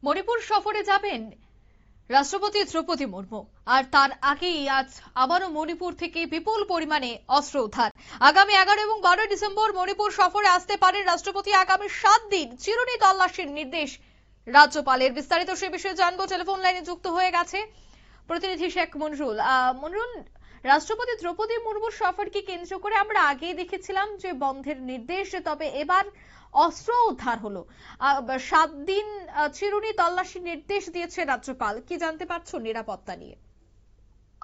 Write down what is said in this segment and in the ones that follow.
মণিপুর সফরে যাবেন রাষ্ট্রপতি দ্রৌপদী মুর্মু, আর তার আগেই আজ আবারও মণিপুর থেকে বিপুল পরিমাণে অস্ত্র উদ্ধার। আগামী 11 এবং 12 ডিসেম্বর মণিপুর সফরে আসতে পারেন রাষ্ট্রপতি। আগামী 7 দিন চিরুনি তল্লাশির নির্দেশ রাজ্যপালের। বিস্তারিত সে বিষয়ে জানবো, টেলিফোন লাইনে যুক্ত হয়ে গেছে প্রতিনিধি শেখ মনরুল। মনরুল, রাষ্ট্রপতি দ্রৌপদী মুর্মুর সফরকে কেন্দ্র করে আমরা আগেই দেখেছিলাম যে বন্ধের নির্দেশ, তবে এবার অস্ত্র উদ্ধার হলো। 7 দিন চিরুনি তল্লাশির নির্দেশ দিয়েছে রাজ্যপাল। কি জানতে পারছো নিরাপত্তা নিয়ে?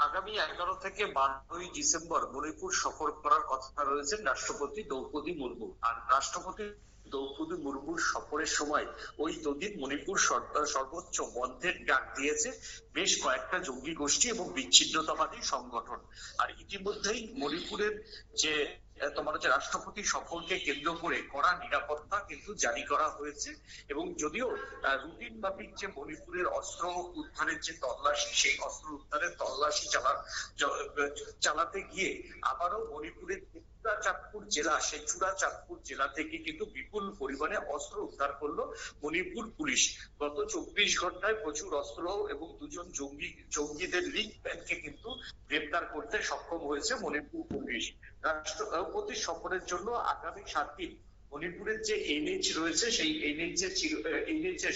আগামী 11 থেকে 12 ডিসেম্বর মণিপুর সফর করার কথা রয়েছে রাষ্ট্রপতি দ্রৌপদী মুর্মু। আর রাষ্ট্রপতি দ্রৌপদী মুর্মুর সফরের সময় ওই দুদিন মণিপুর সর্বোচ্চ বন্ধের ডাক দিয়েছে বেশ কয়েকটা জঙ্গি গোষ্ঠী এবং বিচ্ছিন্নতাবাদী সংগঠন। আর ইতিমধ্যেই মণিপুরের যে তোমার হচ্ছে রাষ্ট্রপতি সফরকে কেন্দ্র করে কড়া নিরাপত্তা কিন্তু জারি করা হয়েছে। এবং যদিও রুটিন মাফিক যে মণিপুরের অস্ত্র উদ্ধারের যে তল্লাশি, সেই অস্ত্র উদ্ধারের তল্লাশি চালাতে গিয়ে আবারও মণিপুরের চূড়াচাঁদপুর জেলা, সেই চূড়াচাঁদপুর জেলা থেকে কিন্তু বিপুল পরিমাণে অস্ত্র উদ্ধার করলো মণিপুর পুলিশ। গত 24 ঘন্টায় প্রচুর অস্ত্র এবং দুজন জঙ্গিদের লিঙ্ক ম্যানকে কিন্তু গ্রেপ্তার করতে সক্ষম হয়েছে মণিপুর পুলিশ। রাষ্ট্রপতি সফরের জন্য আগামী 7 দিন মণিপুরের যে এনএইচ রয়েছে, সেই এনএইচ এর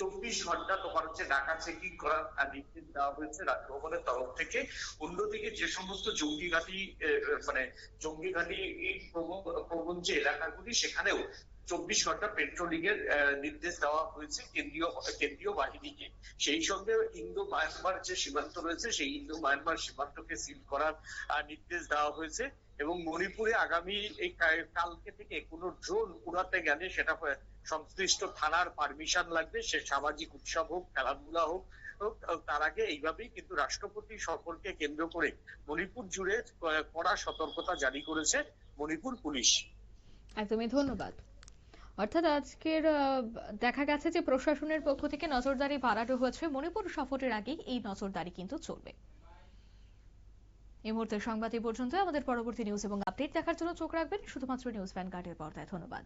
24 ঘন্টা তোমার হচ্ছে ডাকা চেকিং করার নির্দেশ দেওয়া হয়েছে রাজভবনের তরফ থেকে। অন্যদিকে যে সমস্ত জঙ্গি ঘাঁটি প্রবণ যে এলাকাগুলি, সেখানেও 24 ঘন্টা পেট্রোলিং এর নির্দেশ দেওয়া হয়েছে কেন্দ্রীয় বাহিনীকে। সেই সঙ্গে ইন্দো মায়ানমার যে সীমান্ত রয়েছে, সেই ইন্দো মায়ানমার সীমান্তকে সিল করার নির্দেশ দেওয়া হয়েছে। এবং মণিপুরে আগামী এই কালকে থেকে কোনো ড্রোন উড়াতে গেলে সেটা সংশ্লিষ্ট থানার পারমিশন লাগবে। সে সামাজিক উৎসব হোক, খেলাধুলা হোক, তার আগে এইভাবেই কিন্তু রাষ্ট্রপতি সফরকে কেন্দ্র করে মণিপুর জুড়ে কড়া সতর্কতা জারি করেছে মণিপুর পুলিশ। একদমই ধন্যবাদ। অর্থাৎ আজকের দেখা গেছে যে প্রশাসনের পক্ষ থেকে নজরদারি বাড়ানো হয়েছে। মণিপুর সফরের আগে এই নজরদারি কিন্তু চলবে। এই মুহূর্তের সংবাদ এই পর্যন্ত। আমাদের পরবর্তী নিউজ এবং আপডেট দেখার জন্য চোখ রাখবেন শুধুমাত্র নিউজ ভ্যানগার্ডের পর্দায়। ধন্যবাদ।